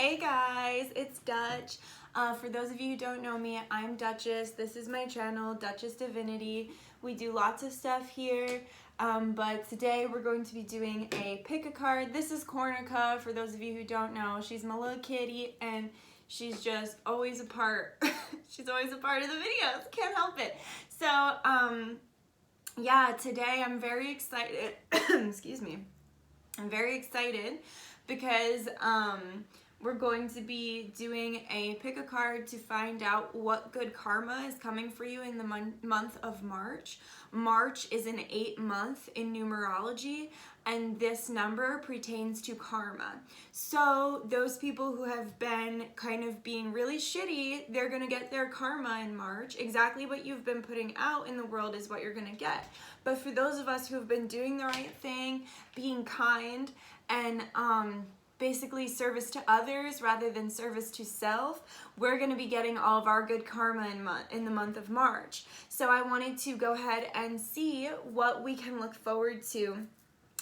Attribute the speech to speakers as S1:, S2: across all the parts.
S1: Hey guys, it's Dutch. For those of you who don't know me, I'm Duchess. This is my channel, Duchess Divinity. We do lots of stuff here, but today we're going to be doing a pick a card. This is Cornica, for those of you who don't know. She's my little kitty and she's just always a part. She's always a part of the videos, can't help it. So, yeah, today I'm very excited. Excuse me. I'm very excited because we're going to be doing a pick a card to find out what good karma is coming for you in the month of March. March is an 8-month in numerology, and this number pertains to karma. So those people who have been kind of being really shitty, they're going to get their karma in March. Exactly what you've been putting out in the world is what you're going to get. But for those of us who have been doing the right thing, being kind, and basically service to others rather than service to self, we're going to be getting all of our good karma in the month of March. So I wanted to go ahead and see what we can look forward to.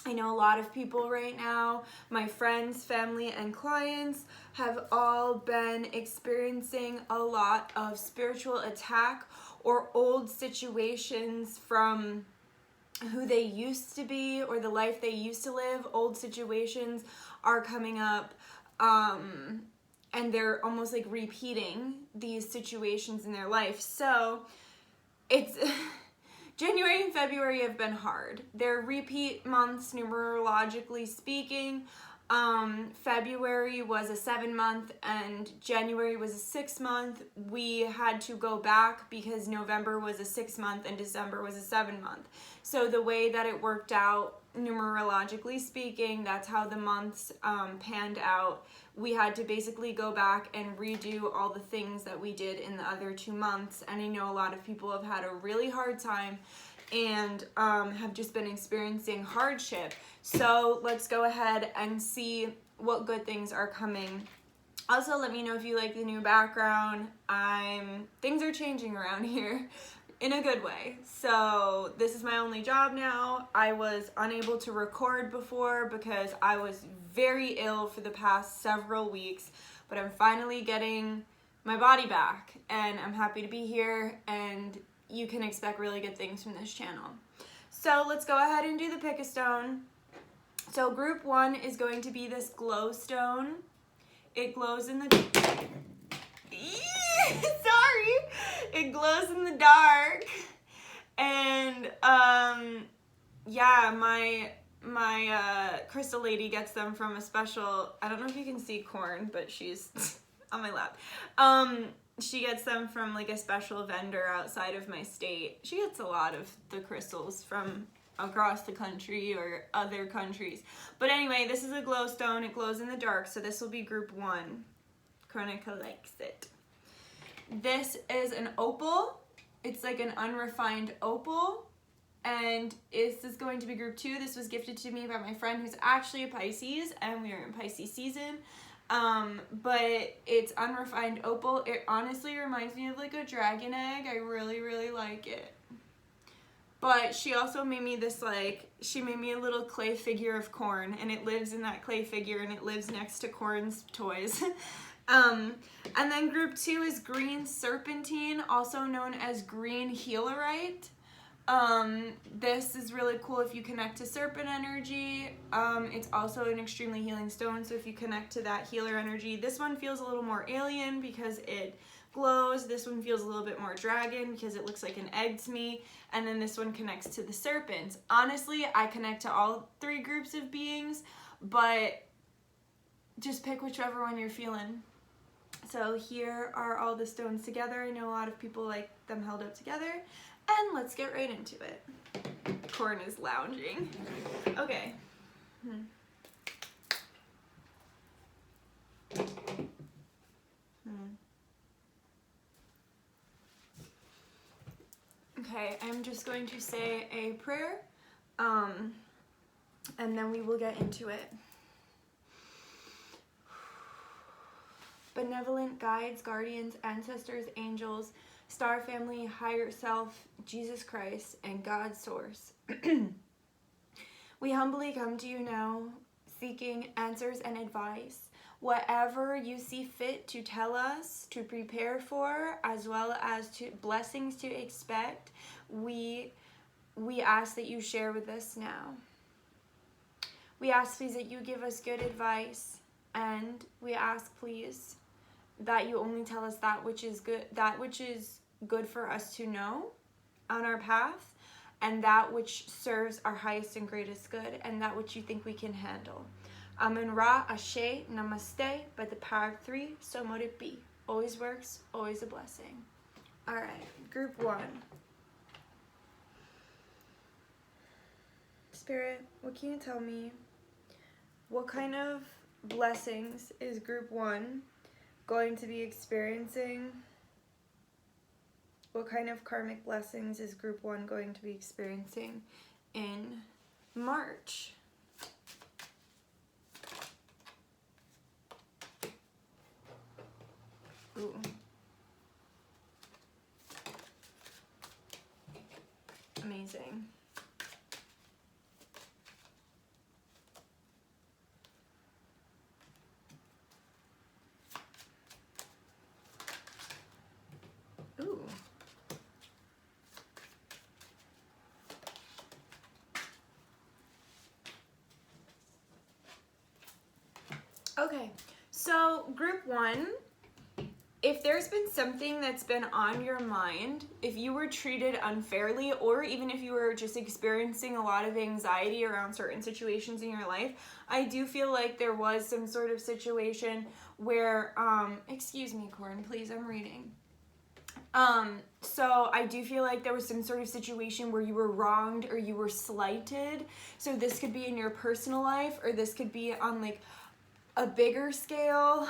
S1: I know a lot of people right now, my friends, family, and clients have all been experiencing a lot of spiritual attack or old situations from who they used to be or the life they used to live. Old situations are coming up, and they're almost like repeating these situations in their life. So it's January and February have been hard. They're repeat months numerologically speaking. February was a 7-month and January was a 6-month. We had to go back because November was a 6-month and December was a 7-month. So the way that it worked out, numerologically speaking, that's how the months panned out. We had to basically go back and redo all the things that we did in the other 2 months. And I know a lot of people have had a really hard time and have just been experiencing hardship. So let's go ahead and see what good things are coming. Also, let me know if you like the new background. Things are changing around here in a good way. So this is my only job now. I was unable to record before because I was very ill for the past several weeks, but I'm finally getting my body back and I'm happy to be here, and you can expect really good things from this channel. So let's go ahead and do the pick a stone. So group 1 is going to be this glow stone. It glows in the sorry, it glows in the dark, and yeah, my crystal lady gets them from a special, I don't know if you can see Corn, but she's on my lap. She gets them from like a special vendor outside of my state. She gets a lot of the crystals from across the country or other countries. But anyway, this is a glow stone. It glows in the dark, so this will be group 1. Chronica likes it. This is an opal. It's like an unrefined opal. And this is going to be group 2. This was gifted to me by my friend who's actually a Pisces, and we are in Pisces season. But it's unrefined opal. It honestly reminds me of like a dragon egg. I really, really like it. But she also made me this, like, she made me a little clay figure of Corn, and it lives in that clay figure, and it lives next to Corn's toys. And then group 2 is green serpentine, also known as green healerite. This is really cool if you connect to serpent energy. It's also an extremely healing stone, so if you connect to that healer energy, this one feels a little more alien because it glows. This one feels a little bit more dragon because it looks like an egg to me. And then this one connects to the serpents. Honestly, I connect to all 3 groups of beings, but just pick whichever one you're feeling. So here are all the stones together. I know a lot of people like them held up together. And let's get right into it. Corn is lounging. Okay. Okay, I'm just going to say a prayer, and then we will get into it. Benevolent guides, guardians, ancestors, angels, star family, higher self, Jesus Christ, and God's source. We humbly come to you now, seeking answers and advice. whatever you see fit to tell us, to prepare for, as well as to blessings to expect, we ask that you share with us now. We ask, please, that you give us good advice, and we ask, please, that you only tell us that which is good for us to know on our path, and that which serves our highest and greatest good, and that which you think we can handle. Amen Ra, Ashe, Namaste, by the power of 3, so mote it be. Always works, always a blessing. All right, group 1. Spirit, what can you tell me? What kind of blessings is group 1 going to be experiencing? What kind of karmic blessings is group 1 going to be experiencing in March? Ooh. Amazing. Ooh. Okay, so group 1, if there's been something that's been on your mind, if you were treated unfairly, or even if you were just experiencing a lot of anxiety around certain situations in your life, I do feel like there was some sort of situation where, excuse me, Corin, please, I'm reading. So I do feel like there was some sort of situation where you were wronged or you were slighted. So this could be in your personal life, or this could be on like a bigger scale,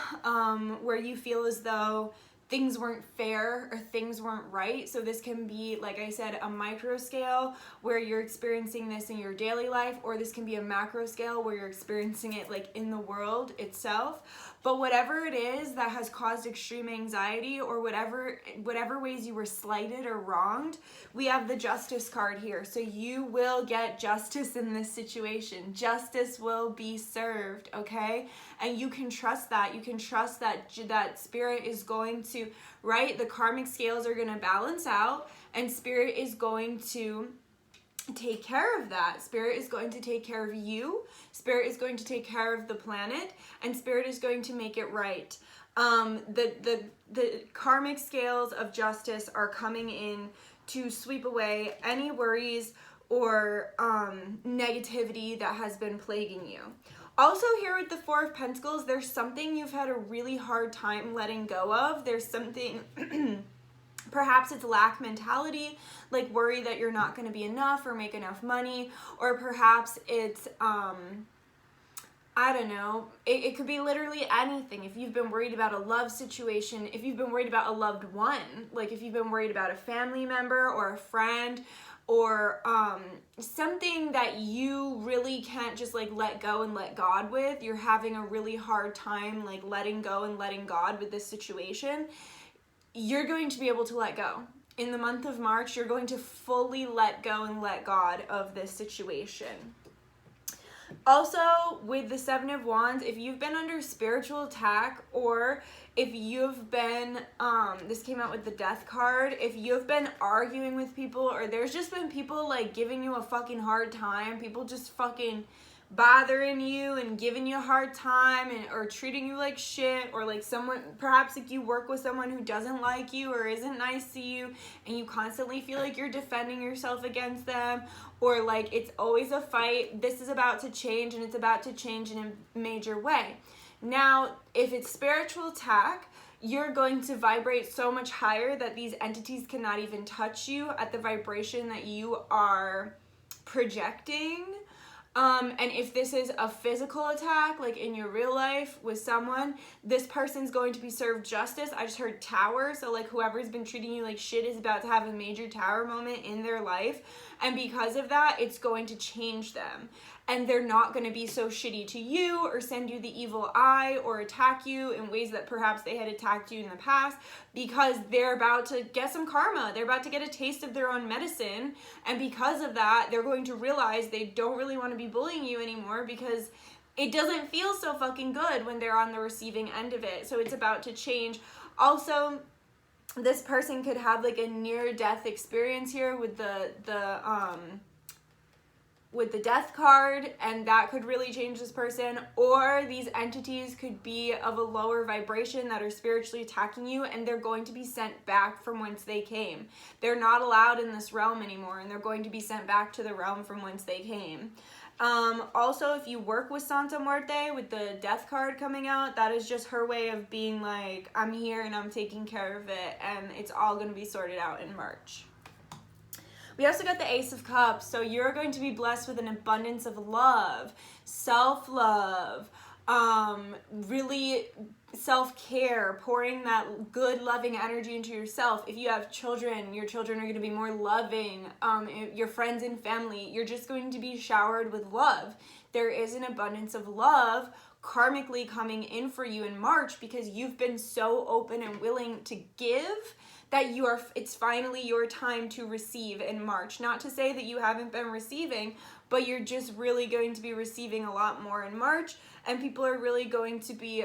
S1: where you feel as though things weren't fair or things weren't right. So this can be, like I said, a micro scale where you're experiencing this in your daily life, or this can be a macro scale where you're experiencing it like in the world itself. But whatever it is that has caused extreme anxiety, or whatever ways you were slighted or wronged, we have the justice card here. So you will get justice in this situation. Justice will be served, okay? And you can trust that. You can trust that Spirit is going to, right? The karmic scales are going to balance out, and Spirit is going to take care of that. Spirit is going to take care of you. Spirit is going to take care of the planet, and Spirit is going to make it right. The karmic scales of justice are coming in to sweep away any worries or negativity that has been plaguing you. Also here with the 4 of Pentacles, there's something you've had a really hard time letting go of. There's something perhaps it's lack mentality, like worry that you're not going to be enough or make enough money, or perhaps it's, I don't know, it could be literally anything. If you've been worried about a love situation, if you've been worried about a loved one, like if you've been worried about a family member or a friend, or something that you really can't just like let go and let God with, you're having a really hard time like letting go and letting God with this situation, you're going to be able to let go. In the month of March, you're going to fully let go and let God of this situation. Also, with the 7 of Wands, if you've been under spiritual attack, or if you've been, this came out with the Death card, if you've been arguing with people, or there's just been people like giving you a fucking hard time, people just fucking bothering you and giving you a hard time, and or treating you like shit, or like someone, perhaps like you work with someone who doesn't like you or isn't nice to you, and you constantly feel like you're defending yourself against them, or like it's always a fight. This is about to change, and it's about to change in a major way. Now, if it's spiritual attack, you're going to vibrate so much higher that these entities cannot even touch you at the vibration that you are projecting. And if this is a physical attack, like in your real life with someone, this person's going to be served justice. I just heard tower, so like whoever's been treating you like shit is about to have a major tower moment in their life, and because of that, it's going to change them. And they're not going to be so shitty to you or send you the evil eye or attack you in ways that perhaps they had attacked you in the past, because they're about to get some karma. They're about to get a taste of their own medicine. And because of that, they're going to realize they don't really want to be bullying you anymore, because it doesn't feel so fucking good when they're on the receiving end of it. So it's about to change. Also, this person could have like a near-death experience here with the death card, and that could really change this person. Or these entities could be of a lower vibration that are spiritually attacking you, and they're going to be sent back from whence they came. They're not allowed in this realm anymore, and they're going to be sent back to the realm from whence they came. Also, if you work with Santa Muerte, with the death card coming out, that is just her way of being like, I'm here and I'm taking care of it, and it's all going to be sorted out in March. We also got the Ace of Cups, so you're going to be blessed with an abundance of love, self-love, really self-care, pouring that good, loving energy into yourself. If you have children, your children are going to be more loving. Your friends and family, you're just going to be showered with love. There is an abundance of love karmically coming in for you in March because you've been so open and willing to give that it's finally your time to receive in March. Not to say that you haven't been receiving, but you're just really going to be receiving a lot more in March, and people are really going to be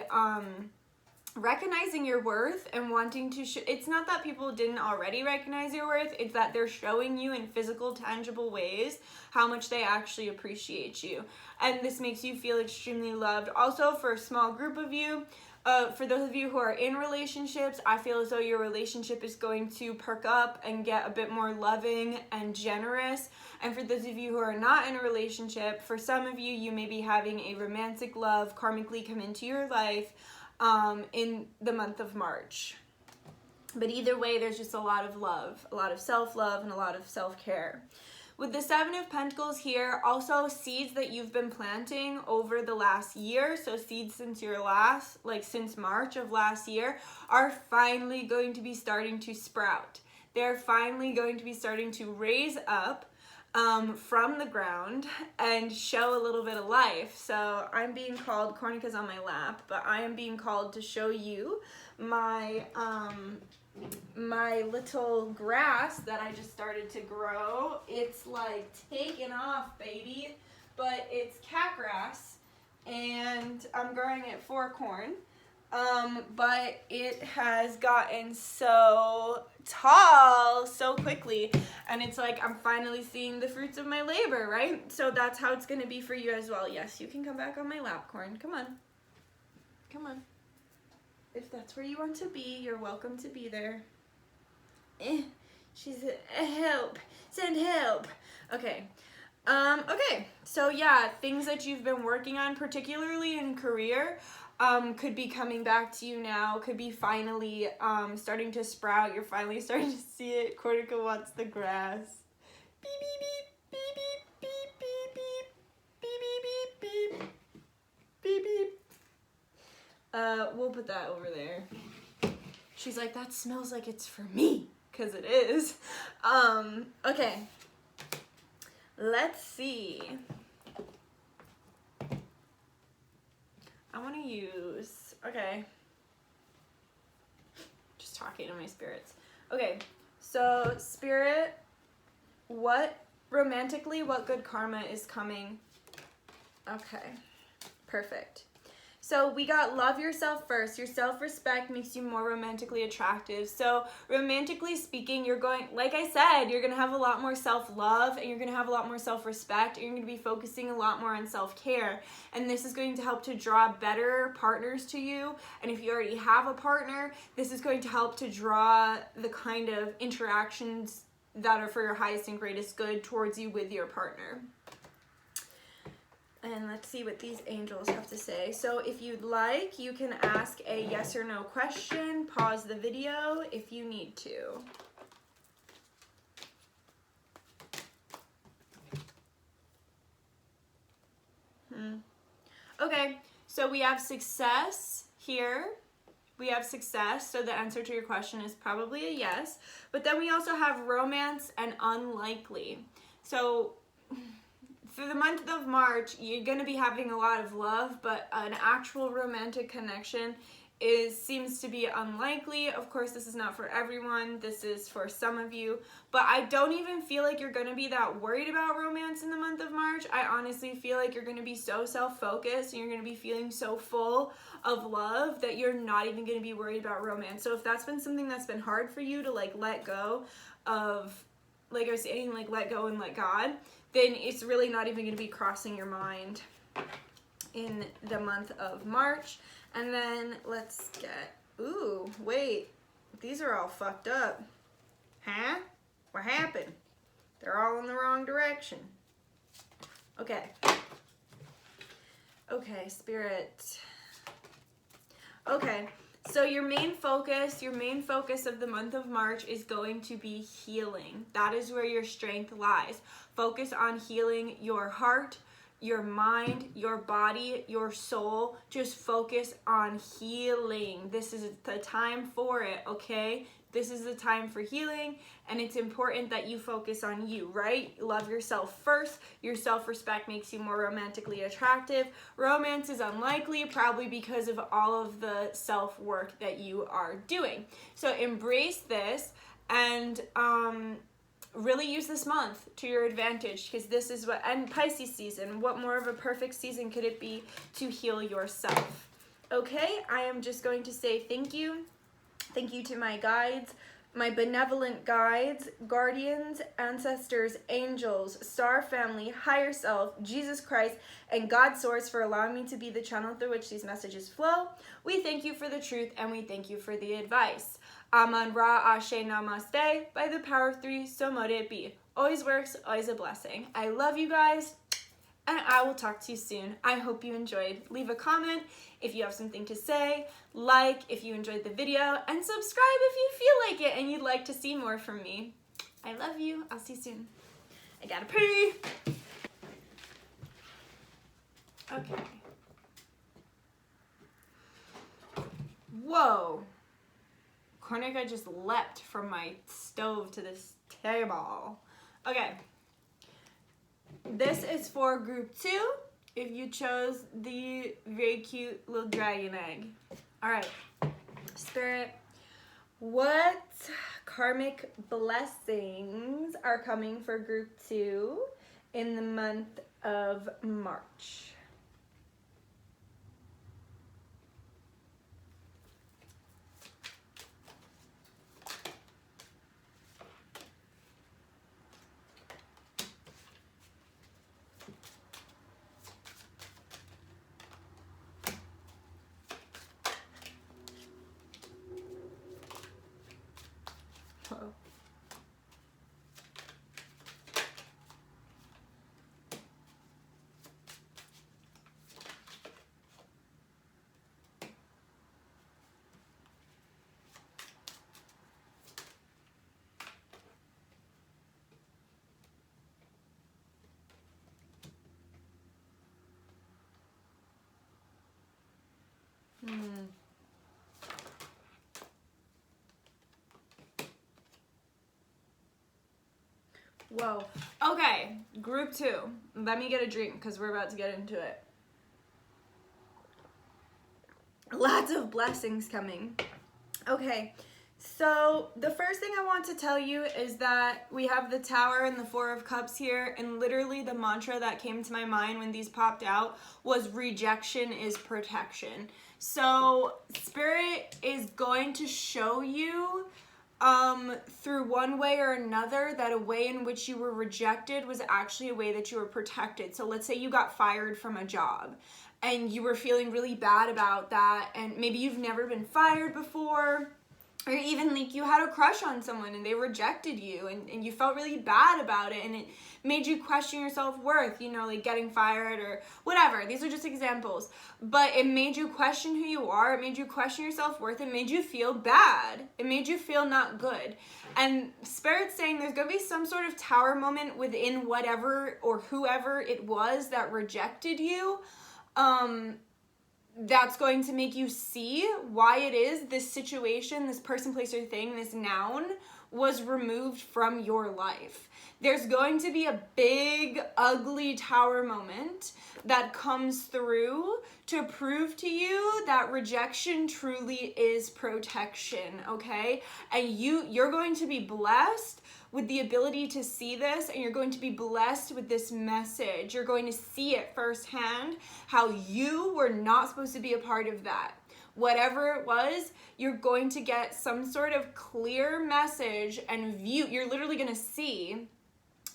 S1: recognizing your worth and wanting to it's not that people didn't already recognize your worth, it's that they're showing you in physical, tangible ways how much they actually appreciate you. And this makes you feel extremely loved. Also, for a small group of you, for those of you who are in relationships, I feel as though your relationship is going to perk up and get a bit more loving and generous. And for those of you who are not in a relationship, for some of you, you may be having a romantic love karmically come into your life in the month of March. But either way, there's just a lot of love, a lot of self-love, and a lot of self-care. With the Seven of Pentacles here, also seeds that you've been planting over the last year, so seeds since since March of last year, are finally going to be starting to sprout. They're finally going to be starting to raise up from the ground and show a little bit of life. So I'm being called, Cornica's on my lap, but I am being called to show you my my little grass that I just started to grow. It's like taking off, baby, but it's cat grass, and I'm growing it for corn. But it has gotten so tall so quickly, and it's like I'm finally seeing the fruits of my labor, right? So that's how it's gonna be for you as well. Yes, you can come back on my lap, corn. Come on. Come on. If that's where you want to be, you're welcome to be there. She's help. Send help. Okay. Okay. So yeah, things that you've been working on, particularly in career, could be coming back to you now. Could be finally starting to sprout. You're finally starting to see it. Cornica wants the grass. Beep beep beep beep beep beep beep beep beep beep beep beep beep. We'll put that over there. She's like, that smells like it's for me, because it is. Okay. Let's see. I want to use, okay. Just talking to my spirits. Okay, so spirit, romantically, what good karma is coming? Okay, perfect. So we got love yourself first. Your self-respect makes you more romantically attractive. So romantically speaking, you're going, like I said, you're going to have a lot more self-love, and you're going to have a lot more self-respect, and you're going to be focusing a lot more on self-care. And this is going to help to draw better partners to you. And if you already have a partner, this is going to help to draw the kind of interactions that are for your highest and greatest good towards you with your partner. And let's see what these angels have to say. So if you'd like, you can ask a yes or no question. Pause the video if you need to. Okay, so we have success here. We have success, so the answer to your question is probably a yes. But then we also have romance and unlikely. So for the month of March, you're going to be having a lot of love, but an actual romantic connection seems to be unlikely. Of course, this is not for everyone. This is for some of you. But I don't even feel like you're going to be that worried about romance in the month of March. I honestly feel like you're going to be so self-focused and you're going to be feeling so full of love that you're not even going to be worried about romance. So if that's been something that's been hard for you to like let go of, like I was saying, like let go and let God, then it's really not even going to be crossing your mind in the month of March. And then let's get, ooh, wait, these are all fucked up. Huh? What happened? They're all in the wrong direction. Okay. Okay, Spirit. Okay, so your main focus of the month of March is going to be healing. That is where your strength lies. Focus on healing your heart, your mind, your body, your soul. Just focus on healing. This is the time for it, okay? This is the time for healing, and it's important that you focus on you, right? Love yourself first. Your self-respect makes you more romantically attractive. Romance is unlikely, probably because of all of the self-work that you are doing. So embrace this and really use this month to your advantage, because this is what, and Pisces season, what more of a perfect season could it be to heal yourself? Okay, I am just going to say thank you. Thank you to my guides, my benevolent guides, guardians, ancestors, angels, star family, higher self, Jesus Christ, and God Source for allowing me to be the channel through which these messages flow. We thank you for the truth and we thank you for the advice. Aman Ra Ashe Namaste. By the power of three, so mote it be. Always works, always a blessing. I love you guys, and I will talk to you soon. I hope you enjoyed. Leave a comment if you have something to say, like if you enjoyed the video, and subscribe if you feel like it and you'd like to see more from me. I love you. I'll see you soon. I gotta pee. Okay. Whoa. Cornica just leapt from my stove to this table. Okay. This is for group 2, if you chose the very cute little dragon egg. All right, Spirit, what karmic blessings are coming for group 2 in the month of March? Whoa. Okay, group 2. Let me get a drink because we're about to get into it. Lots of blessings coming. Okay, so the first thing I want to tell you is that we have the Tower and the Four of Cups here, and literally the mantra that came to my mind when these popped out was rejection is protection. So Spirit is going to show you through one way or another that a way in which you were rejected was actually a way that you were protected. So let's say you got fired from a job and you were feeling really bad about that, and maybe you've never been fired before, or even like you had a crush on someone and they rejected you and you felt really bad about it and it made you question your self-worth, you know, like getting fired or whatever. These are just examples. But it made you question who you are. It made you question your self-worth. It made you feel bad. It made you feel not good. And Spirit's saying there's going to be some sort of tower moment within whatever or whoever it was that rejected you. That's going to make you see why it is this situation, this person, place, or thing, this noun was removed from your life. There's going to be a big, ugly tower moment that comes through to prove to you that rejection truly is protection, okay? And you're going to be blessed with the ability to see this, and you're going to be blessed with this message. You're going to see it firsthand, how you were not supposed to be a part of that. Whatever it was, you're going to get some sort of clear message and view. You're literally going to see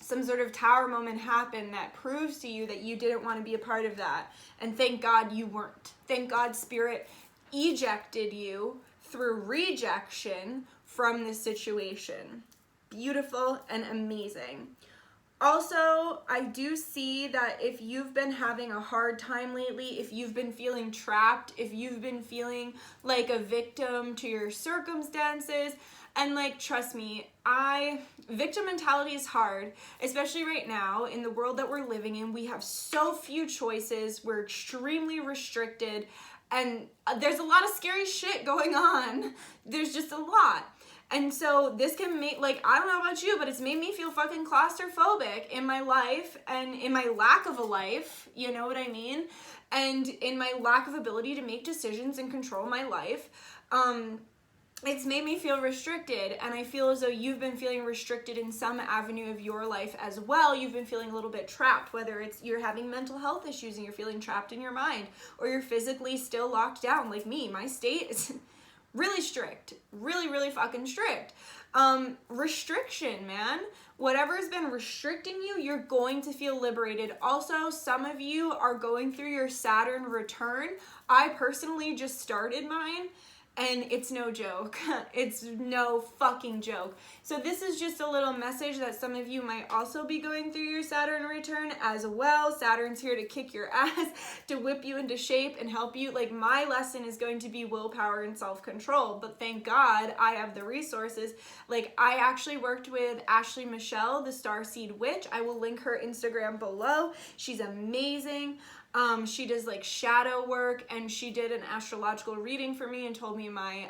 S1: some sort of tower moment happen that proves to you that you didn't want to be a part of that. And thank God you weren't. Thank God Spirit ejected you through rejection from this situation. Beautiful and amazing. Also, I do see that if you've been having a hard time lately, if you've been feeling trapped, if you've been feeling like a victim to your circumstances, and like, trust me, victim mentality is hard, especially right now in the world that we're living in. We have so few choices. We're extremely restricted, and there's a lot of scary shit going on. There's just a lot. And so this can make, like, I don't know about you, but it's made me feel fucking claustrophobic in my life and in my lack of a life, you know what I mean? And in my lack of ability to make decisions and control my life. It's made me feel restricted, and I feel as though you've been feeling restricted in some avenue of your life as well. You've been feeling a little bit trapped, whether it's you're having mental health issues and you're feeling trapped in your mind, or you're physically still locked down like me. My state is really strict, really fucking strict. Restriction, man. Whatever's been restricting you, you're going to feel liberated. Also, some of you are going through your Saturn return. I personally just started mine, and it's no joke. It's no fucking joke. So this is just a little message that some of you might also be going through your Saturn return as well. Saturn's here to kick your ass, to whip you into shape and help you. Like, my lesson is going to be willpower and self-control, but thank God I have the resources. Like, I actually worked with Ashley Michelle, the Starseed Witch. I will link her Instagram below. She's amazing. She does like shadow work, and she did an astrological reading for me and told me my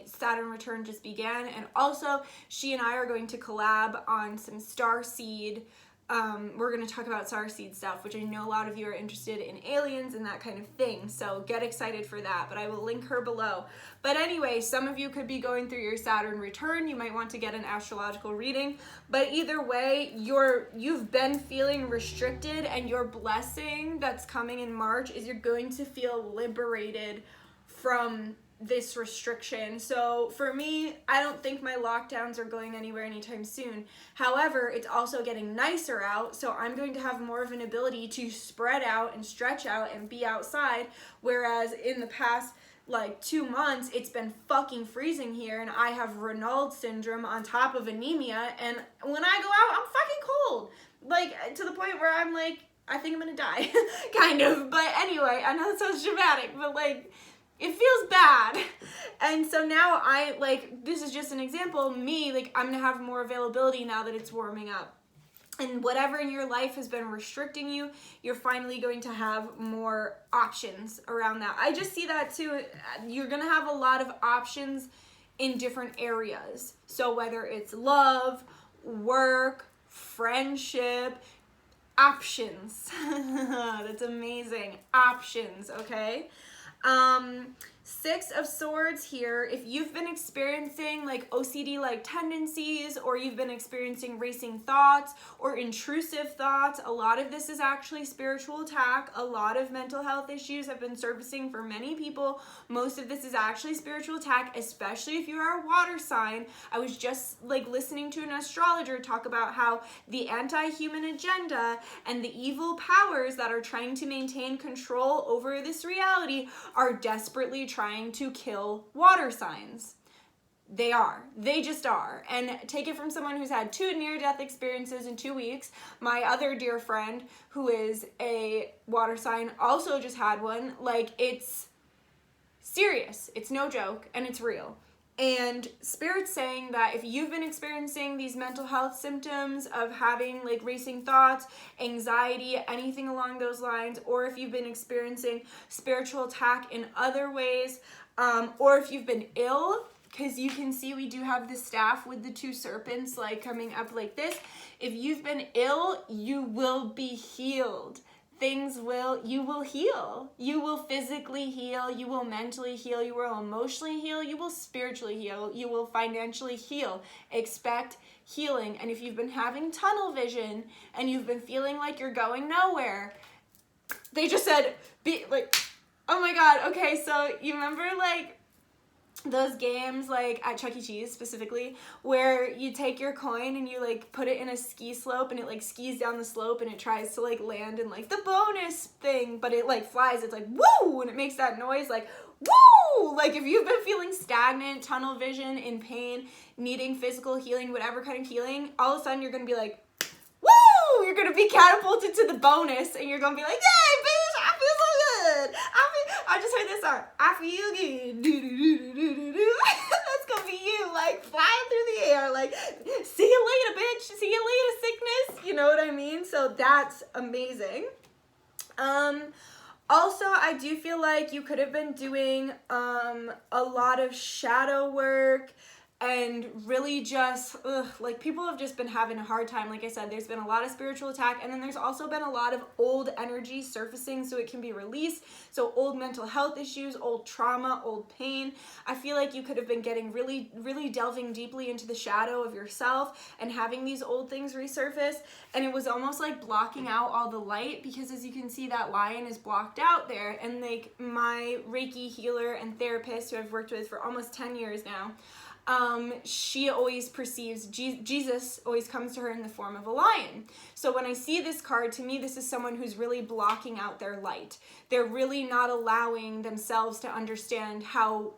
S1: Saturn return just began. And also she and I are going to collab on some starseed. We're going to talk about starseed stuff, which I know a lot of you are interested in aliens and that kind of thing. So get excited for that, but I will link her below. But anyway, some of you could be going through your Saturn return. You might want to get an astrological reading, but either way, you've been feeling restricted, and your blessing that's coming in March is you're going to feel liberated from this restriction. So for me, I don't think my lockdowns are going anywhere anytime soon. However, it's also getting nicer out, so I'm going to have more of an ability to spread out and stretch out and be outside, whereas in the past like 2 months, it's been fucking freezing here, and I have Raynaud syndrome on top of anemia, and when I go out, I'm fucking cold. Like, to the point where I'm like, I think I'm gonna die, kind of. But anyway, I know that sounds dramatic, but like, it feels bad. And so now this is just an example, me, like, I'm gonna have more availability now that it's warming up. And whatever in your life has been restricting you, you're finally going to have more options around that. I just see that too. You're gonna have a lot of options in different areas. So whether it's love, work, friendship, options. That's amazing. Options, okay? 6 of Swords here. If you've been experiencing like OCD-like tendencies, or you've been experiencing racing thoughts or intrusive thoughts, a lot of this is actually spiritual attack. A lot of mental health issues have been surfacing for many people. Most of this is actually spiritual attack, especially if you are a water sign. I was just like listening to an astrologer talk about how the anti-human agenda and the evil powers that are trying to maintain control over this reality are desperately trying to kill water signs. They just are. And take it from someone who's had 2 near-death experiences in 2 weeks. My other dear friend who is a water sign also just had one. Like, it's serious. It's no joke, and it's real. And Spirit's saying that if you've been experiencing these mental health symptoms of having like racing thoughts, anxiety, anything along those lines, or if you've been experiencing spiritual attack in other ways, or if you've been ill, because you can see we do have the staff with the two serpents like coming up like this. If you've been ill, you will be healed. You will heal. You will physically heal. You will mentally heal. You will emotionally heal. You will spiritually heal. You will financially heal. Expect healing. And if you've been having tunnel vision and you've been feeling like you're going nowhere, they just said, oh my God. Okay, so you remember like those games like at Chuck E. Cheese specifically where you take your coin and you like put it in a ski slope and it like skis down the slope and it tries to like land in like the bonus thing, but it like flies. It's like woo, and it makes that noise like woo. Like if you've been feeling stagnant, tunnel vision, in pain, needing physical healing, whatever kind of healing, all of a sudden you're gonna be like woo, you're gonna be catapulted to the bonus and you're gonna be like, yay bitch, I feel so good. I just heard this song, I feel good. That's gonna be you, like flying through the air, like see you later bitch, see you later sickness, you know what I mean? So that's amazing. Also, I do feel like you could have been doing a lot of shadow work and really just, like people have just been having a hard time. Like I said, there's been a lot of spiritual attack, and then there's also been a lot of old energy surfacing so it can be released. So old mental health issues, old trauma, old pain. I feel like you could have been getting really, really delving deeply into the shadow of yourself and having these old things resurface. And it was almost like blocking out all the light, because as you can see, that lion is blocked out there. And like my Reiki healer and therapist who I've worked with for almost 10 years now, she always perceives Jesus always comes to her in the form of a lion. So when I see this card, to me, this is someone who's really blocking out their light. They're really not allowing themselves to understand how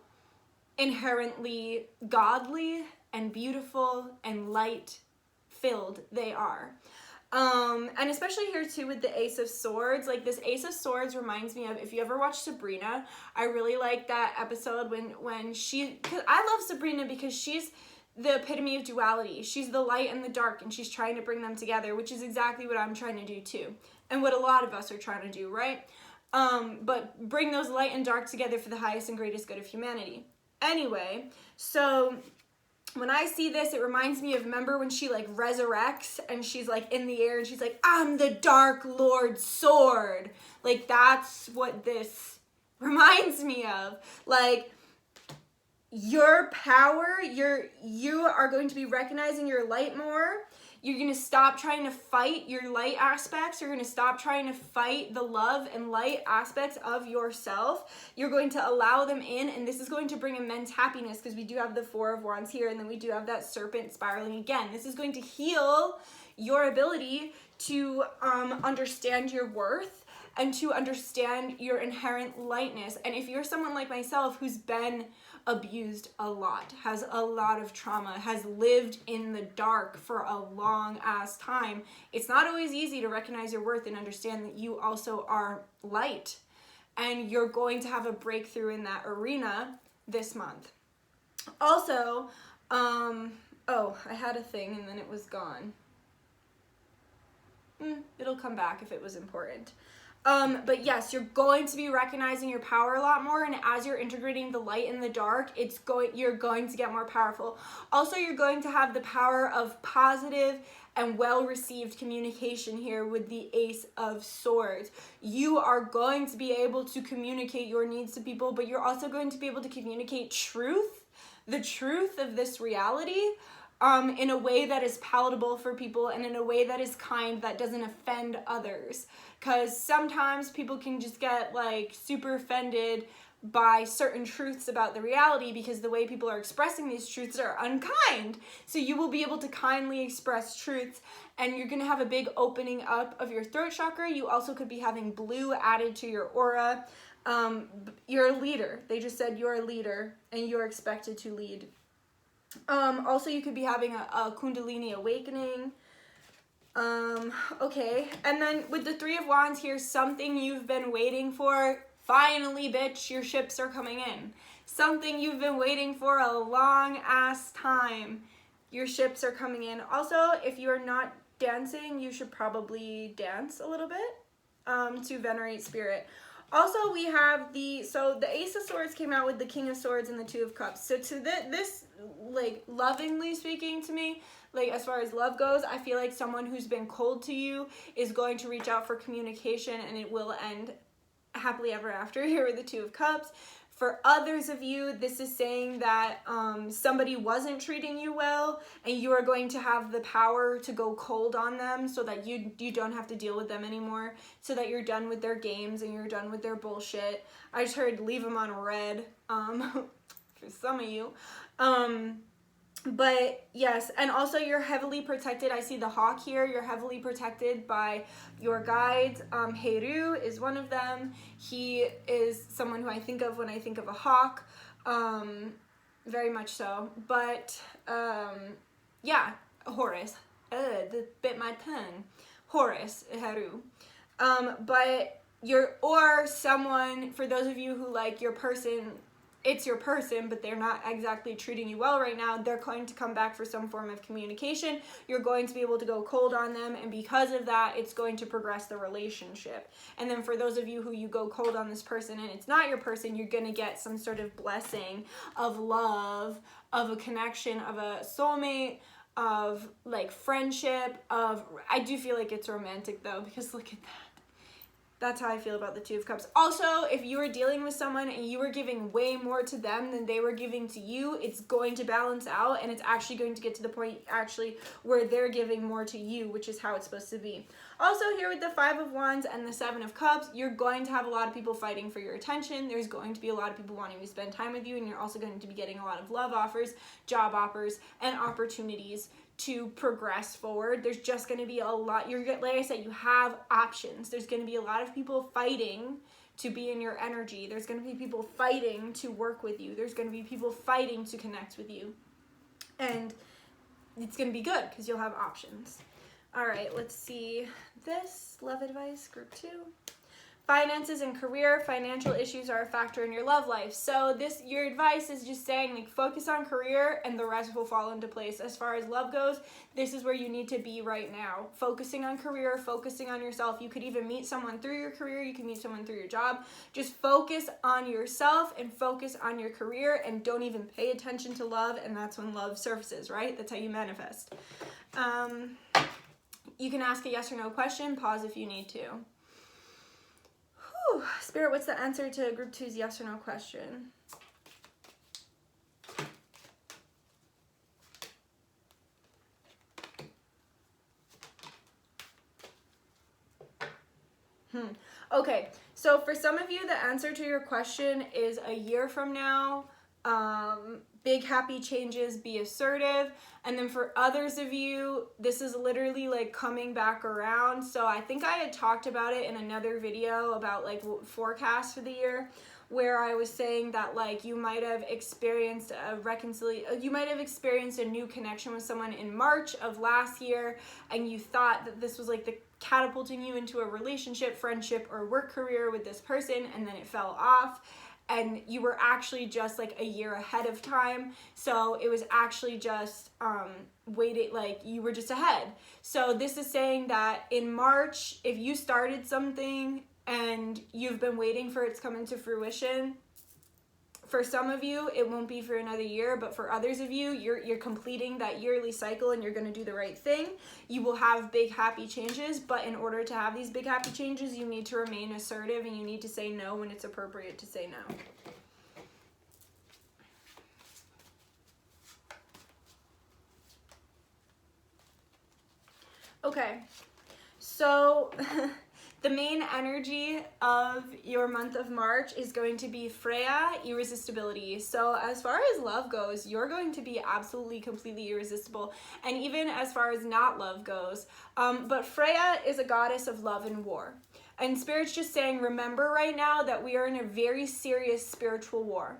S1: inherently godly and beautiful and light filled they are. And especially here too with the Ace of Swords, like this Ace of Swords reminds me of, if you ever watched Sabrina, I really like that episode when cause I love Sabrina because she's the epitome of duality. She's the light and the dark, and she's trying to bring them together, which is exactly what I'm trying to do too. And what a lot of us are trying to do, right? But bring those light and dark together for the highest and greatest good of humanity. Anyway, so when I see this, it reminds me of, remember when she like resurrects and she's like in the air and she's like, I'm the Dark Lord Sword. Like that's what this reminds me of. Like your power, you are going to be recognizing your light more. You're going to stop trying to fight your light aspects. You're going to stop trying to fight the love and light aspects of yourself. You're going to allow them in, and this is going to bring immense happiness, because we do have the Four of Wands here, and then we do have that serpent spiraling again. This is going to heal your ability to understand your worth and to understand your inherent lightness. And if you're someone like myself who's been abused a lot, has a lot of trauma, has lived in the dark for a long ass time, it's not always easy to recognize your worth and understand that you also are light. And you're going to have a breakthrough in that arena this month. Also, oh, I had a thing and then it was gone. It'll come back if it was important. But yes, you're going to be recognizing your power a lot more, and as you're integrating the light and the dark, you're going to get more powerful. Also, you're going to have the power of positive and well-received communication here with the Ace of Swords. You are going to be able to communicate your needs to people, but you're also going to be able to communicate truth, the truth of this reality, in a way that is palatable for people and in a way that is kind, that doesn't offend others. Because sometimes people can just get like super offended by certain truths about the reality because the way people are expressing these truths are unkind. So you will be able to kindly express truths, and you're going to have a big opening up of your throat chakra. You also could be having blue added to your aura. You're a leader. They just said you're a leader and you're expected to lead. Also, you could be having a Kundalini awakening. Okay, and then with the Three of Wands here, something you've been waiting for. Finally, bitch, your ships are coming in. Something you've been waiting for a long ass time. Your ships are coming in. Also, if you're not dancing, you should probably dance a little bit to venerate spirit. Also, we have the Ace of Swords came out with the King of Swords and the Two of Cups. So to this, like, lovingly speaking to me, like, as far as love goes, I feel like someone who's been cold to you is going to reach out for communication, and it will end happily ever after here with the Two of Cups. For others of you, this is saying that somebody wasn't treating you well, and you are going to have the power to go cold on them so that you don't have to deal with them anymore, so that you're done with their games and you're done with their bullshit. I just heard leave them on red for some of you. But yes, and also you're heavily protected. I see the hawk here. You're heavily protected by your guides. Heru is one of them. He is someone who I think of when I think of a hawk. Very much so. But yeah, Horus. Bit my tongue. Horus, Heru. But or someone, for those of you who like your person, it's your person, but they're not exactly treating you well right now, they're going to come back for some form of communication. You're going to be able to go cold on them, and because of that, it's going to progress the relationship. And then for those of you who you go cold on this person and it's not your person, you're going to get some sort of blessing of love, of a connection, of a soulmate, of like friendship, I do feel like it's romantic though, because look at that. That's how I feel about the Two of Cups. Also, if you were dealing with someone and you were giving way more to them than they were giving to you, it's going to balance out, and it's actually going to get to the point actually where they're giving more to you, which is how it's supposed to be. Also, here with the Five of Wands and the Seven of Cups, you're going to have a lot of people fighting for your attention. There's going to be a lot of people wanting to spend time with you, and you're also going to be getting a lot of love offers, job offers, and opportunities to progress forward. There's just going to be a lot. Like I said, you have options. There's going to be a lot of people fighting to be in your energy. There's going to be people fighting to work with you. There's going to be people fighting to connect with you. And it's going to be good because you'll have options. All right, let's see this. Love advice, group 2. Finances and career. Financial issues are a factor in your love life. So your advice is just saying, like, focus on career and the rest will fall into place. As far as love goes, this is where you need to be right now. Focusing on career, focusing on yourself. You could even meet someone through your career. You can meet someone through your job. Just focus on yourself and focus on your career, and don't even pay attention to love, and that's when love surfaces, right? That's how you manifest. You can ask a yes or no question. Pause if you need to. Spirit, what's the answer to group 2's yes or no question? Okay, so for some of you, the answer to your question is a year from now. Big happy changes, be assertive. And then for others of you, this is literally like coming back around. So I think I had talked about it in another video about like forecast for the year, where I was saying that like you might have experienced you might have experienced a new connection with someone in March of last year, and you thought that this was like the catapulting you into a relationship, friendship, or work career with this person, and then it fell off. And you were actually just like a year ahead of time. So it was actually just waiting, like you were just ahead. So this is saying that in March, if you started something and you've been waiting for it to come into fruition, for some of you, it won't be for another year, but for others of you, you're completing that yearly cycle and you're going to do the right thing. You will have big happy changes, but in order to have these big happy changes, you need to remain assertive and you need to say no when it's appropriate to say no. Okay, so the main energy of your month of March is going to be Freya, irresistibility. So as far as love goes, you're going to be absolutely, completely irresistible. And even as far as not love goes. But Freya is a goddess of love and war. And Spirit's just saying, remember right now that we are in a very serious spiritual war.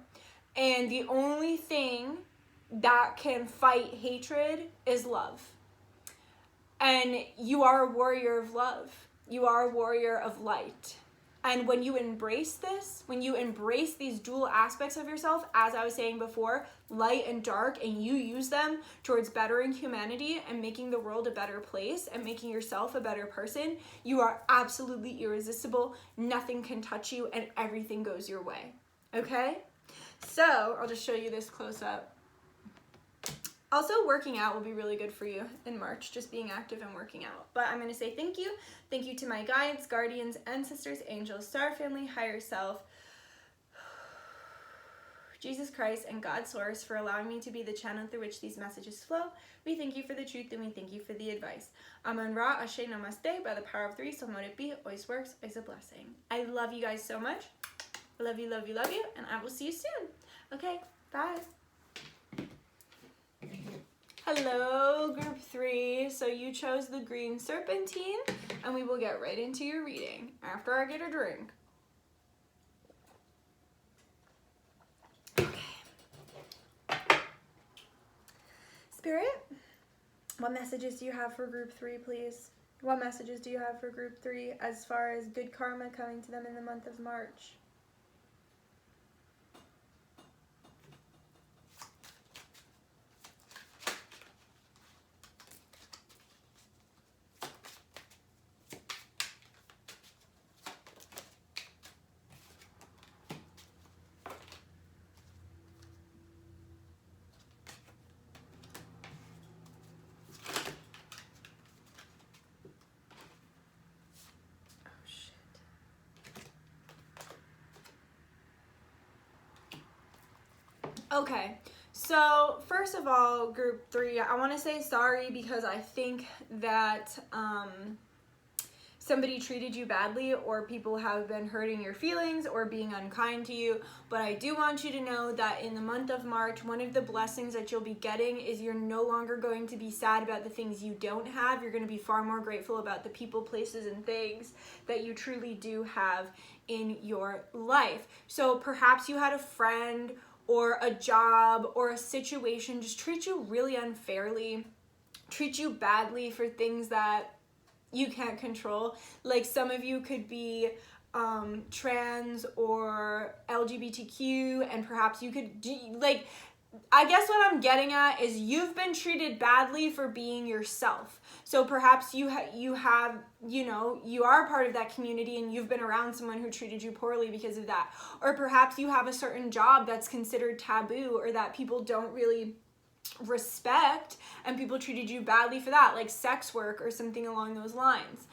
S1: And the only thing that can fight hatred is love. And you are a warrior of love. You are a warrior of light. And when you embrace this, when you embrace these dual aspects of yourself, as I was saying before, light and dark, and you use them towards bettering humanity and making the world a better place and making yourself a better person, you are absolutely irresistible. Nothing can touch you and everything goes your way. Okay? So I'll just show you this close up. Also, working out will be really good for you in March, just being active and working out. But I'm going to say thank you. Thank you to my guides, guardians, ancestors, angels, star family, higher self, Jesus Christ, and God Source for allowing me to be the channel through which these messages flow. We thank you for the truth and we thank you for the advice. Amun Ra, Ashe, Namaste, by the power of three, so mote it be, always works, always a blessing. I love you guys so much. Love you, love you, love you, and I will see you soon. Okay, bye. Hello, group 3. So you chose the green serpentine, and we will get right into your reading after I get a drink. Okay. Spirit, what messages do you have for group 3, please? What messages do you have for group 3 as far as good karma coming to them in the month of March? Okay, so first of all, group 3, I want to say sorry because I think that somebody treated you badly or people have been hurting your feelings or being unkind to you. But I do want you to know that in the month of March, one of the blessings that you'll be getting is you're no longer going to be sad about the things you don't have. You're going to be far more grateful about the people, places, and things that you truly do have in your life. So perhaps you had a friend or a job or a situation just treat you really unfairly, treat you badly for things that you can't control. Like some of you could be trans or LGBTQ, and perhaps you could like, I guess what I'm getting at is you've been treated badly for being yourself. So perhaps you have, you know, you are part of that community and you've been around someone who treated you poorly because of that. Or perhaps you have a certain job that's considered taboo or that people don't really respect and people treated you badly for that, like sex work or something along those lines.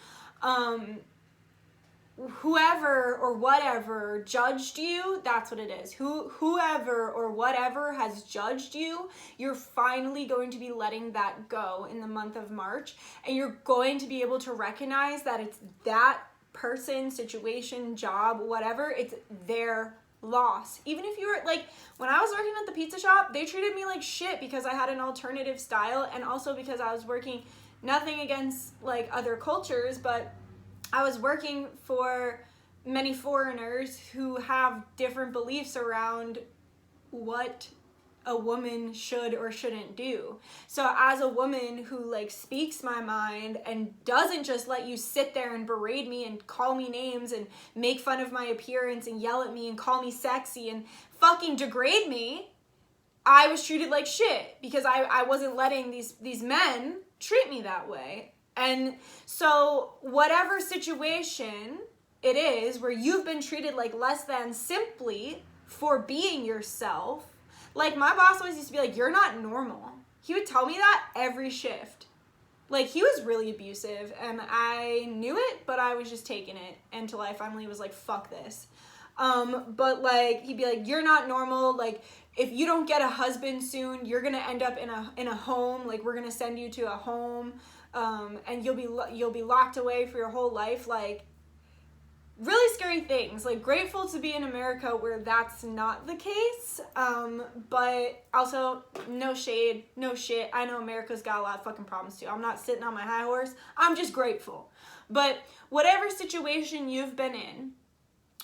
S1: Whoever or whatever judged you, that's what it is. Whoever or whatever has judged you, you're finally going to be letting that go in the month of March, and you're going to be able to recognize that it's that person, situation, job, whatever, it's their loss. Even if you were like, when I was working at the pizza shop, they treated me like shit because I had an alternative style, and also because I was working, nothing against like other cultures, but I was working for many foreigners who have different beliefs around what a woman should or shouldn't do. So as a woman who like speaks my mind and doesn't just let you sit there and berate me and call me names and make fun of my appearance and yell at me and call me sexy and fucking degrade me, I was treated like shit because I wasn't letting these men treat me that way. And so whatever situation it is where you've been treated like less than simply for being yourself, like my boss always used to be like, you're not normal. He would tell me that every shift. Like he was really abusive and I knew it, but I was just taking it until I finally was like, fuck this. But like, he'd be like, you're not normal. Like if you don't get a husband soon, you're going to end up in a home. Like we're going to send you to a home. And you'll be locked away for your whole life. Like really scary things. Like grateful to be in America where that's not the case. But also no shade, no shit. I know America's got a lot of fucking problems too. I'm not sitting on my high horse. I'm just grateful. But whatever situation you've been in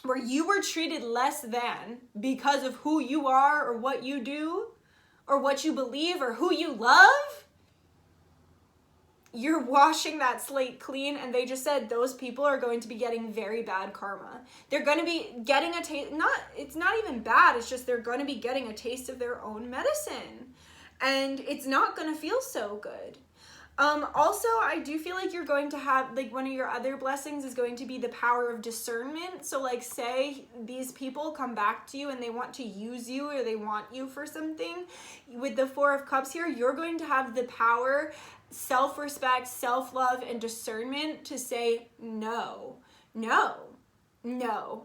S1: where you were treated less than because of who you are or what you do or what you believe or who you love, you're washing that slate clean, and they just said those people are going to be getting very bad karma. They're going to be getting a taste, it's not even bad, it's just they're going to be getting a taste of their own medicine. And it's not going to feel so good. Also, I do feel like you're going to have, like, one of your other blessings is going to be the power of discernment. So, like, say these people come back to you and they want to use you or they want you for something. With the Four of Cups here, you're going to have the power, self-respect, self-love, and discernment to say, no,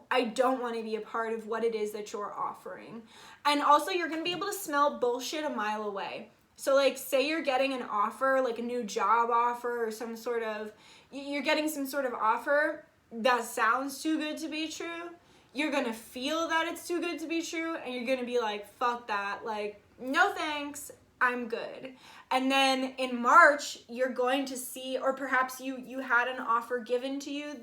S1: I don't want to be a part of what it is that you're offering. And also, you're going to be able to smell bullshit a mile away. So, like, say you're getting an offer, like a new job offer or some sort of, you're getting some sort of offer that sounds too good to be true. You're going to feel that it's too good to be true, and you're going to be like, fuck that. Like, no thanks, I'm good. And then in March, you're going to see, or perhaps you had an offer given to you,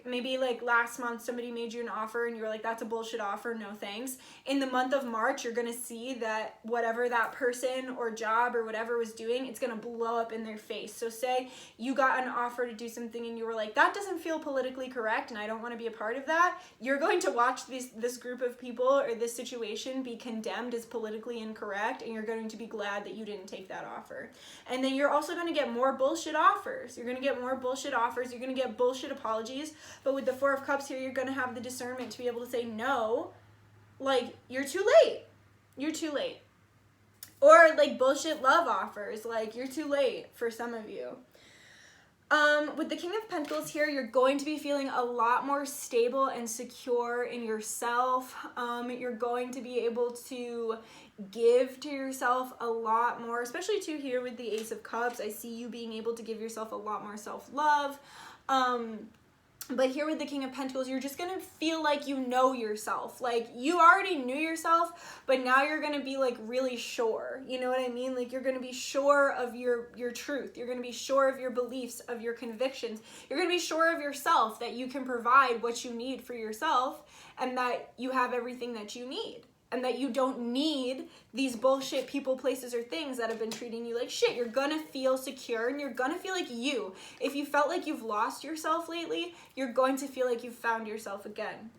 S1: maybe last month somebody made you an offer and you were like, that's a bullshit offer, no thanks. In the month of March, you're going to see that whatever that person or job or whatever was doing, it's going to blow up in their face. So say you got an offer to do something and you were like, that doesn't feel politically correct and I don't want to be a part of that. You're going to watch this group of people or this situation be condemned as politically incorrect, and you're going to be glad that you didn't take that offer. And then you're also going to get more bullshit offers. You're going to get more bullshit offers. You're going to get bullshit apologies. But with the Four of Cups here, you're going to have the discernment to be able to say no. Like, you're too late. Or like bullshit love offers, like, you're too late for some of you. With the King of Pentacles here, you're going to be feeling a lot more stable and secure in yourself. You're going to be able to give to yourself a lot more, especially too here with the Ace of Cups. I see you being able to give yourself a lot more self-love. But here with the King of Pentacles, you're just going to feel like you know yourself. Like, you already knew yourself, but now you're going to be, like, really sure. You know what I mean? Like, you're going to be sure of your truth. You're going to be sure of your beliefs, of your convictions. You're going to be sure of yourself, that you can provide what you need for yourself, and that you have everything that you need. And that you don't need these bullshit people, places, or things that have been treating you like shit. You're gonna feel secure, and you're gonna feel like you. If you felt like you've lost yourself lately, you're going to feel like you've found yourself again.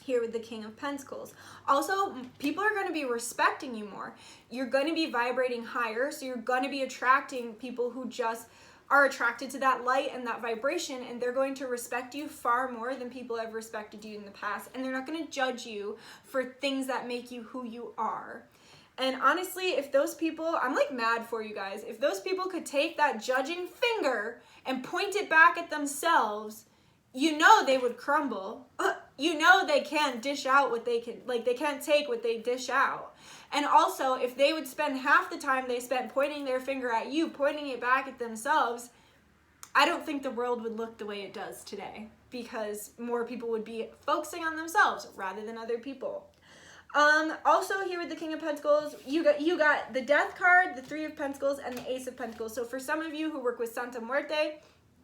S1: Here with the King of Pentacles. Also, people are going to be respecting you more. You're going to be vibrating higher, so you're going to be attracting people who just are attracted to that light and that vibration, and they're going to respect you far more than people have respected you in the past, and they're not going to judge you for things that make you who you are. And honestly, if those people, I'm like mad for you guys, if those people could take that judging finger and point it back at themselves, you know they would crumble. You know they can't dish out what they can, like, they can't take what they dish out. And also, if they would spend half the time they spent pointing their finger at you, pointing it back at themselves, I don't think the world would look the way it does today, because more people would be focusing on themselves rather than other people. Also here with the King of Pentacles, you got the Death card, the Three of Pentacles, and the Ace of Pentacles. So for some of you who work with Santa Muerte,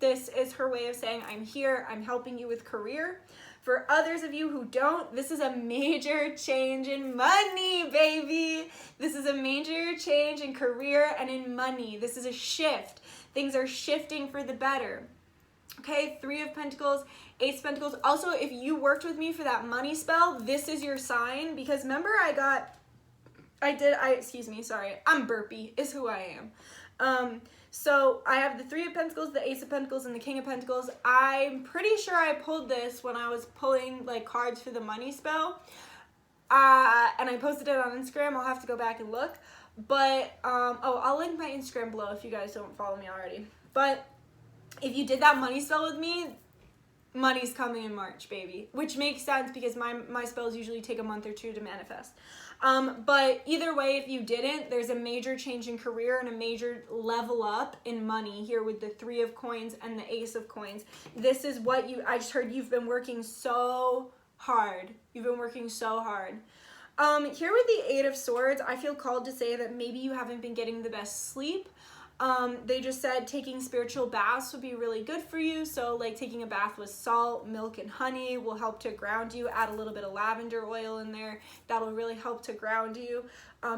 S1: this is her way of saying, I'm here, I'm helping you with career. For others of you who don't, this is a major change in money, baby. This is a major change in career and in money. This is a shift. Things are shifting for the better. Okay, Three of Pentacles, Ace of Pentacles. Also, if you worked with me for that money spell, this is your sign. Because remember I'm burpy is who I am. So I have the Three of Pentacles, the Ace of Pentacles, and the King of Pentacles. I'm pretty sure I pulled this when I was pulling like cards for the money spell. And I posted it on Instagram. I'll have to go back and look. But, I'll link my Instagram below if you guys don't follow me already. But if you did that money spell with me, money's coming in March, baby. Which makes sense because my spells usually take a month or two to manifest. But either way, if you didn't, there's a major change in career and a major level up in money here with the Three of Coins and the Ace of Coins. This is what I just heard you've been working so hard. You've been working so hard. Here with the Eight of Swords, I feel called to say that maybe you haven't been getting the best sleep. They just said taking spiritual baths would be really good for you. So like taking a bath with salt, milk, and honey will help to ground you. Add a little bit of lavender oil in there. That'll really help to ground you.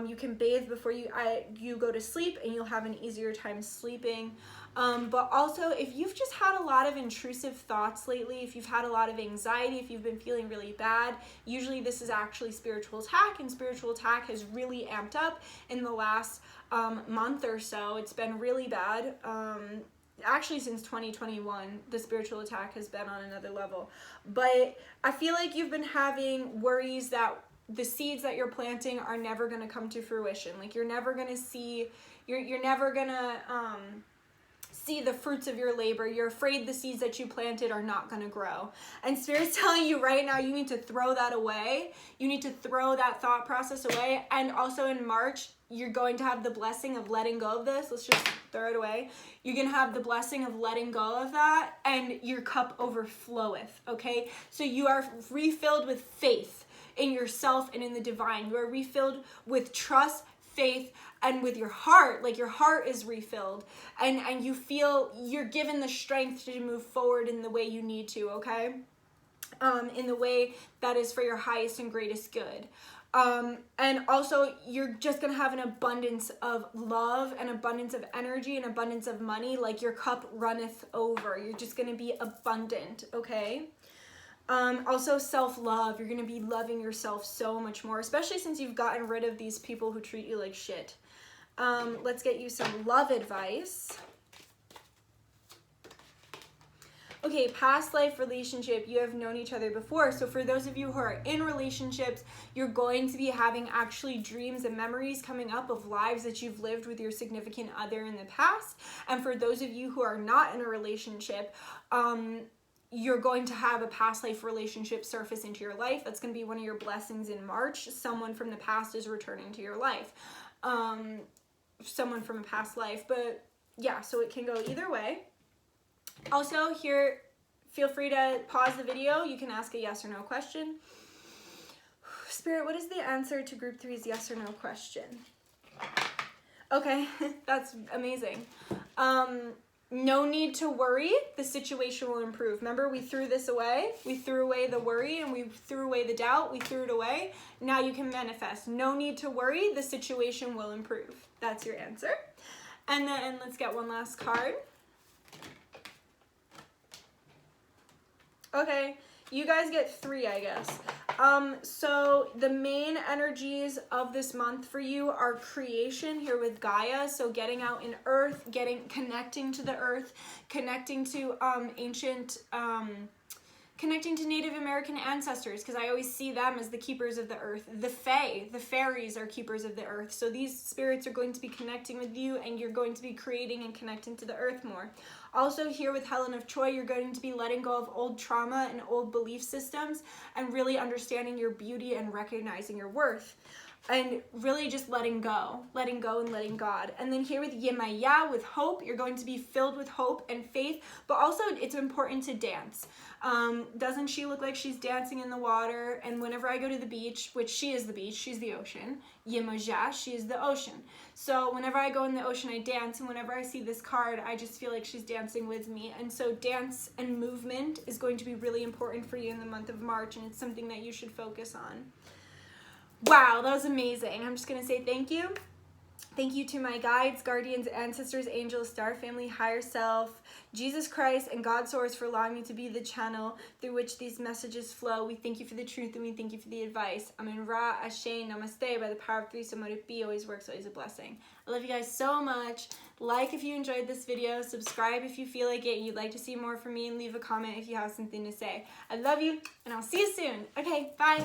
S1: You can bathe before you go to sleep, and you'll have an easier time sleeping. But also, if you've just had a lot of intrusive thoughts lately, if you've had a lot of anxiety, if you've been feeling really bad, usually this is actually spiritual attack, and spiritual attack has really amped up in the last month or so. It's been really bad. Actually, since 2021, the spiritual attack has been on another level. But I feel like you've been having worries that the seeds that you're planting are never going to come to fruition. Like you're never going to see, you're never going to see the fruits of your labor. You're afraid the seeds that you planted are not going to grow. And Spirit's telling you right now, you need to throw that away. You need to throw that thought process away. And also in March, you're going to have the blessing of letting go of this. Let's just throw it away. You're going to have the blessing of letting go of that, and your cup overfloweth, okay? So you are refilled with faith in yourself and in the divine. You are refilled with trust, faith, and with your heart. Like your heart is refilled, and you feel you're given the strength to move forward in the way you need to, okay? In the way that is for your highest and greatest good. And also you're just going to have an abundance of love, an abundance of energy, an abundance of money. Like your cup runneth over. You're just going to be abundant, okay? Also self-love. You're going to be loving yourself so much more, especially since you've gotten rid of these people who treat you like shit. Let's get you some love advice. Okay, past life relationship, you have known each other before. So for those of you who are in relationships, you're going to be having actually dreams and memories coming up of lives that you've lived with your significant other in the past. And for those of you who are not in a relationship, you're going to have a past life relationship surface into your life. That's going to be one of your blessings in March. Someone from the past is returning to your life. Someone from a past life. But yeah, so it can go either way. Also, here, feel free to pause the video. You can ask a yes or no question. Spirit, what is the answer to group 3's yes or no question? Okay, that's amazing. No need to worry. The situation will improve. Remember, we threw this away. We threw away the worry, and we threw away the doubt. We threw it away. Now you can manifest. No need to worry. The situation will improve. That's your answer. And then let's get one last card. Okay, you guys get 3, I guess. So the main energies of this month for you are creation here with Gaia. So getting out in earth, connecting to the earth, connecting to connecting to Native American ancestors, because I always see them as the keepers of the earth. The Fae, the fairies are keepers of the earth. So these spirits are going to be connecting with you, and you're going to be creating and connecting to the earth more. Also here with Helen of Troy, you're going to be letting go of old trauma and old belief systems and really understanding your beauty and recognizing your worth. And really just letting go and letting God. And then here with Yemaya, with hope, you're going to be filled with hope and faith, but also it's important to dance. Doesn't she look like she's dancing in the water? And whenever I go to the beach, which she is the beach, she's the ocean. Yemaya, she is the ocean. So whenever I go in the ocean, I dance. And whenever I see this card, I just feel like she's dancing with me. And so dance and movement is going to be really important for you in the month of March. And it's something that you should focus on. Wow, that was amazing. I'm just going to say thank you. Thank you to my guides, guardians, ancestors, angels, star family, higher self, Jesus Christ, and God Source for allowing me to be the channel through which these messages flow. We thank you for the truth, and we thank you for the advice. Amen Ra, Ashe, Namaste. By the power of 3, so mote it be, always works, always a blessing. I love you guys so much. Like if you enjoyed this video, subscribe if you feel like it, you'd like to see more from me, and leave a comment if you have something to say. I love you, and I'll see you soon. Okay, bye.